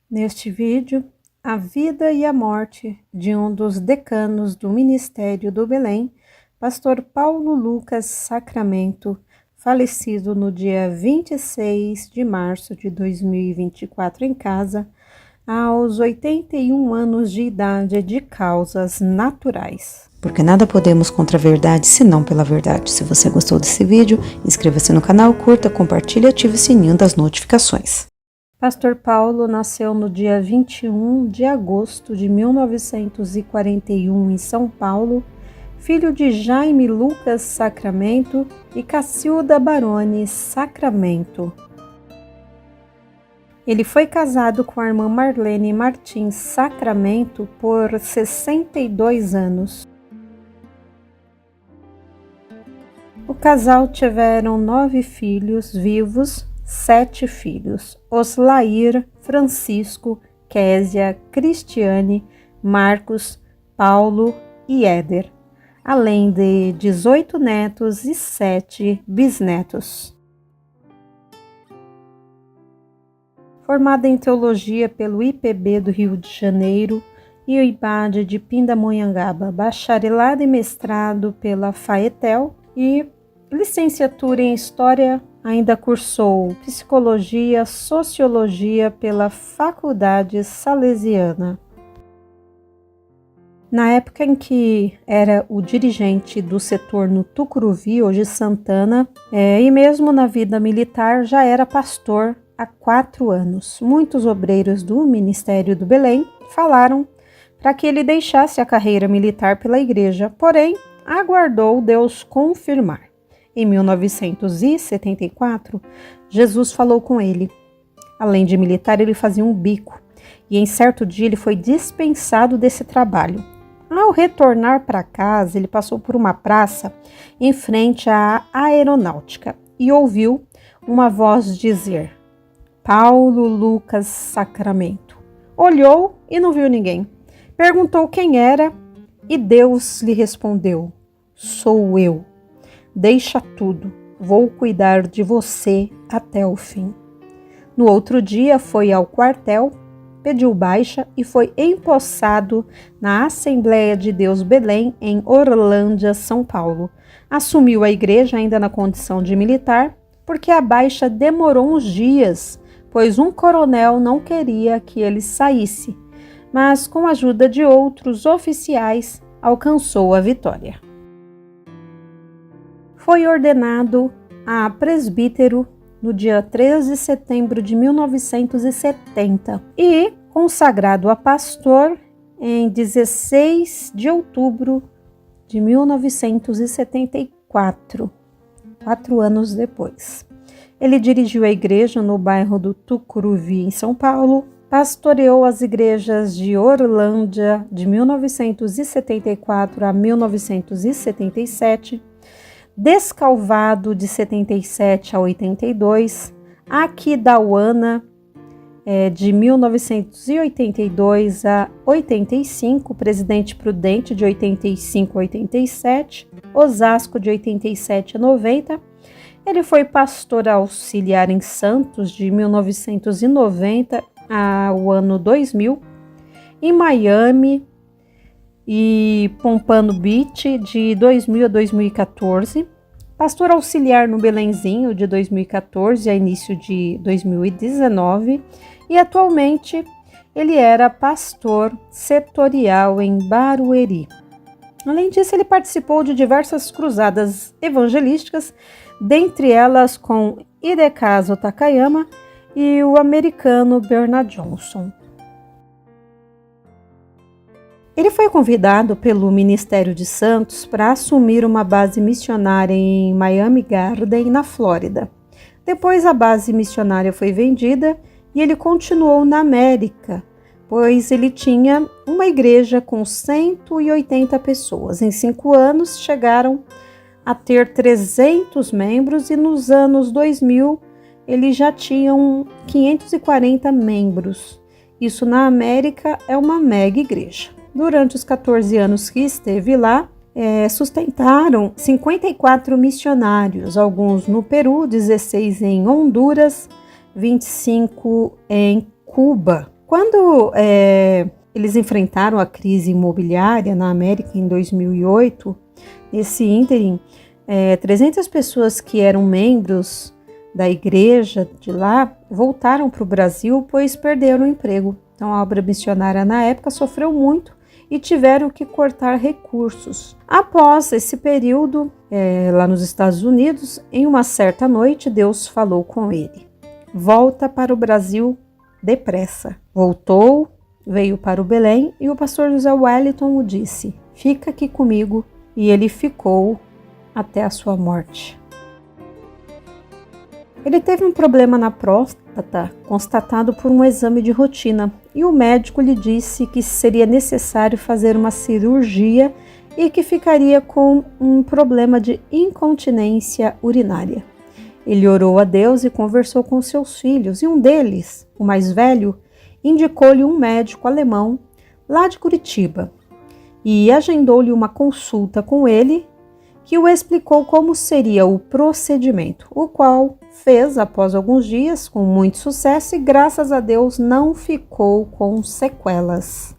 Neste vídeo, a vida e a morte de um dos decanos do Ministério do Belém, pastor Paulo Lucas Sacramento, falecido no dia 26 de março de 2024 em casa, aos 81 anos de idade, de causas naturais. Porque nada podemos contra a verdade, senão pela verdade. Se você gostou desse vídeo, inscreva-se no canal, curta, compartilhe e ative o sininho das notificações. Pastor Paulo nasceu no dia 21 de agosto de 1941 em São Paulo, filho de Jaime Lucas Sacramento e Cacilda Baroni Sacramento. Ele foi casado com a irmã Marlene Martins Sacramento por 62 anos. O casal tiveram 9 filhos vivos, 7 filhos: Oslair, Francisco, Késia, Cristiane, Marcos, Paulo e Éder, além de 18 netos e 7 bisnetos. Formada em Teologia pelo IPB do Rio de Janeiro e o IBAD de Pindamonhangaba, bacharelado e mestrado pela FAETEL e licenciatura em História, ainda cursou Psicologia, Sociologia pela Faculdade Salesiana. Na época em que era o dirigente do setor no Tucuruvi, hoje Santana, e mesmo na vida militar já era pastor há 4 anos. Muitos obreiros do Ministério do Belém falaram para que ele deixasse a carreira militar pela igreja, porém aguardou Deus confirmar. Em 1974, Jesus falou com ele. Além de militar, ele fazia um bico, e em certo dia ele foi dispensado desse trabalho. Ao retornar para casa, ele passou por uma praça em frente à aeronáutica e ouviu uma voz dizer: Paulo Lucas Sacramento. Olhou e não viu ninguém. Perguntou quem era e Deus lhe respondeu: sou eu. Deixa tudo, vou cuidar de você até o fim. No outro dia foi ao quartel, pediu baixa e foi empossado na Assembleia de Deus Belém, em Orlândia, São Paulo. Assumiu a igreja ainda na condição de militar, porque a baixa demorou uns dias, pois um coronel não queria que ele saísse, mas com a ajuda de outros oficiais alcançou a vitória. Foi ordenado a presbítero no dia 13 de setembro de 1970 e consagrado a pastor em 16 de outubro de 1974, 4 anos depois. Ele dirigiu a igreja no bairro do Tucuruvi, em São Paulo, pastoreou as igrejas de Orlândia de 1974 a 1977, Descalvado de 77 a 82, Aquidauana de 1982 a 85, Presidente Prudente de 85 a 87, Osasco de 87 a 90. Ele foi pastor auxiliar em Santos de 1990 ao ano 2000, em Miami e Pompano Beach de 2000 a 2014, pastor auxiliar no Belenzinho de 2014 a início de 2019 e atualmente ele era pastor setorial em Barueri. Além disso, ele participou de diversas cruzadas evangelísticas, dentre elas com Hidekazu Takayama e o americano Bernard Johnson. Ele foi convidado pelo Ministério de Santos para assumir uma base missionária em Miami Garden, na Flórida. Depois a base missionária foi vendida e ele continuou na América, pois ele tinha uma igreja com 180 pessoas. Em 5 anos chegaram a ter 300 membros e nos anos 2000 eles já tinham 540 membros. Isso na América é uma mega igreja. Durante os 14 anos que esteve lá, sustentaram 54 missionários, alguns no Peru, 16 em Honduras, 25 em Cuba. Quando eles enfrentaram a crise imobiliária na América em 2008, nesse ínterim, 300 pessoas que eram membros da igreja de lá voltaram para o Brasil, pois perderam o emprego. Então a obra missionária na época sofreu muito e tiveram que cortar recursos. Após esse período, lá nos Estados Unidos, em uma certa noite, Deus falou com ele: volta para o Brasil depressa. Voltou, veio para o Belém e o pastor José Wellington o disse: fica aqui comigo. E ele ficou até a sua morte. Ele teve um problema na próstata constatado por um exame de rotina e o médico lhe disse que seria necessário fazer uma cirurgia e que ficaria com um problema de incontinência urinária. Ele orou a Deus e conversou com seus filhos e um deles, o mais velho, indicou-lhe um médico alemão lá de Curitiba e agendou-lhe uma consulta com ele, que o explicou como seria o procedimento, o qual fez após alguns dias com muito sucesso e graças a Deus não ficou com sequelas.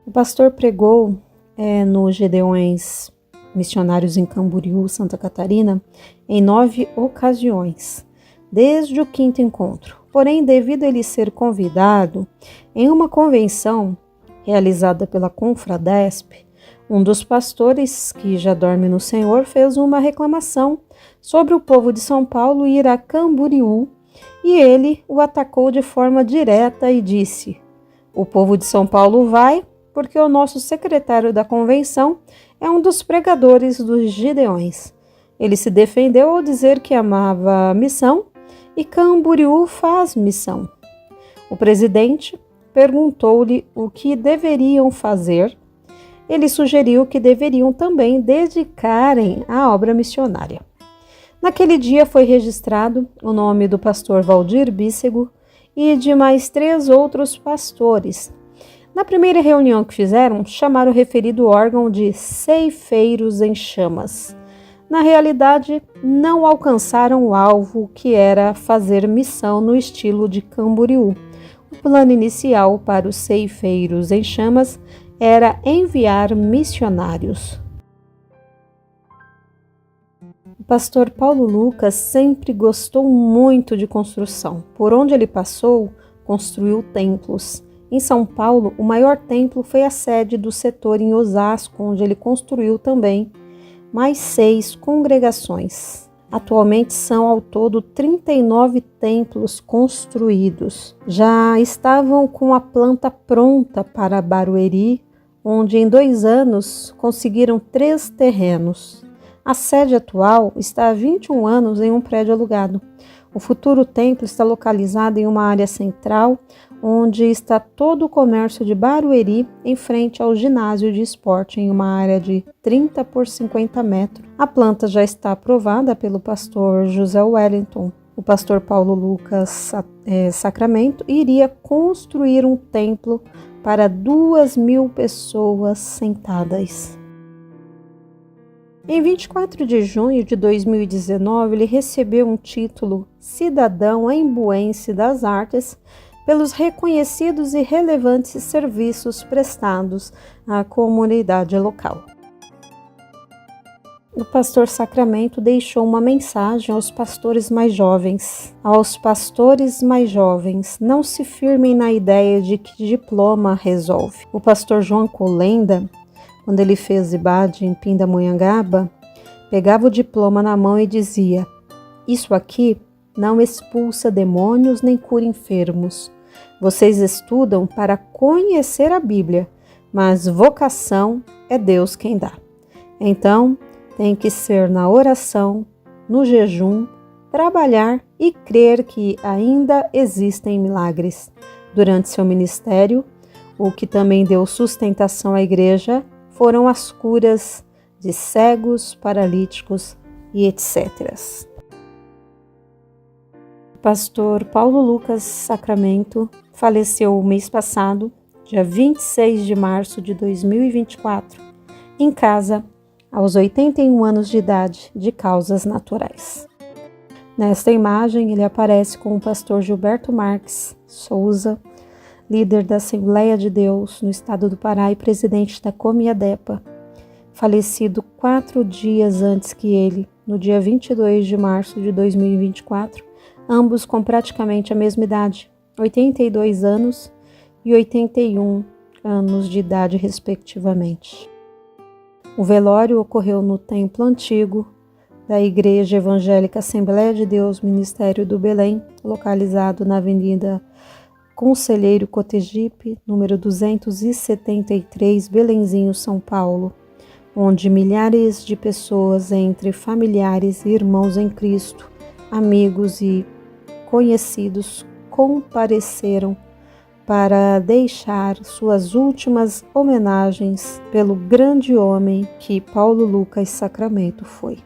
O pastor pregou no Gideões Missionários em Camboriú, Santa Catarina, em 9 ocasiões, desde o 5º encontro. Porém, devido a ele ser convidado em uma convenção realizada pela Confradesp, um dos pastores que já dorme no Senhor fez uma reclamação sobre o povo de São Paulo ir a Camboriú e ele o atacou de forma direta e disse: o povo de São Paulo vai porque o nosso secretário da convenção é um dos pregadores dos Gideões. Ele se defendeu ao dizer que amava a missão e Camboriú faz missão. O presidente perguntou-lhe o que deveriam fazer. Ele sugeriu que deveriam também dedicarem à obra missionária. Naquele dia foi registrado o nome do pastor Valdir Bícego e de mais 3 outros pastores. Na primeira reunião que fizeram, chamaram o referido órgão de Ceifeiros em Chamas. Na realidade, não alcançaram o alvo, que era fazer missão no estilo de Camboriú. O plano inicial para os Ceifeiros em Chamas era enviar missionários. O pastor Paulo Lucas sempre gostou muito de construção. Por onde ele passou, construiu templos. Em São Paulo, o maior templo foi a sede do setor em Osasco, onde ele construiu também mais 6 congregações. Atualmente são ao todo 39 templos construídos. Já estavam com a planta pronta para Barueri, onde em 2 anos conseguiram 3 terrenos. A sede atual está há 21 anos em um prédio alugado. O futuro templo está localizado em uma área central, onde está todo o comércio de Barueri, em frente ao ginásio de esporte, em uma área de 30 por 50 metros. A planta já está aprovada pelo pastor José Wellington. O pastor Paulo Lucas Sacramento iria construir um templo para 2.000 pessoas sentadas. Em 24 de junho de 2019, ele recebeu um título Cidadão Embuense das Artes pelos reconhecidos e relevantes serviços prestados à comunidade local. O pastor Sacramento deixou uma mensagem aos pastores mais jovens. Aos pastores mais jovens, não se firmem na ideia de que diploma resolve. O pastor João Colenda, quando ele fez IBAD em Pindamonhangaba, pegava o diploma na mão e dizia: isso aqui não expulsa demônios nem cura enfermos. Vocês estudam para conhecer a Bíblia, mas vocação é Deus quem dá. Então, tem que ser na oração, no jejum, trabalhar e crer que ainda existem milagres. Durante seu ministério, o que também deu sustentação à igreja foram as curas de cegos, paralíticos e etc. O pastor Paulo Lucas Sacramento faleceu o mês passado, dia 26 de março de 2024, em casa, aos 81 anos de idade, de causas naturais. Nesta imagem, ele aparece com o pastor Gilberto Marques, Souza, líder da Assembleia de Deus no estado do Pará e presidente da Comiadepa, falecido 4 dias antes que ele, no dia 22 de março de 2024, ambos com praticamente a mesma idade, 82 anos e 81 anos de idade, respectivamente. O velório ocorreu no templo antigo da Igreja Evangélica Assembleia de Deus Ministério do Belém, localizado na Avenida Conselheiro Cotegipe, número 273, Belenzinho, São Paulo, onde milhares de pessoas, entre familiares e irmãos em Cristo, amigos e conhecidos, compareceram para deixar suas últimas homenagens pelo grande homem que Paulo Lucas Sacramento foi.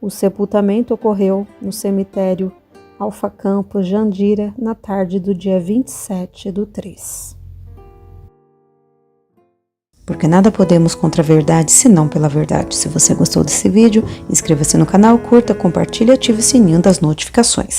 O sepultamento ocorreu no cemitério Alfa Campos, Jandira, na tarde do dia 27/3. Porque nada podemos contra a verdade, senão pela verdade. Se você gostou desse vídeo, inscreva-se no canal, curta, compartilhe e ative o sininho das notificações.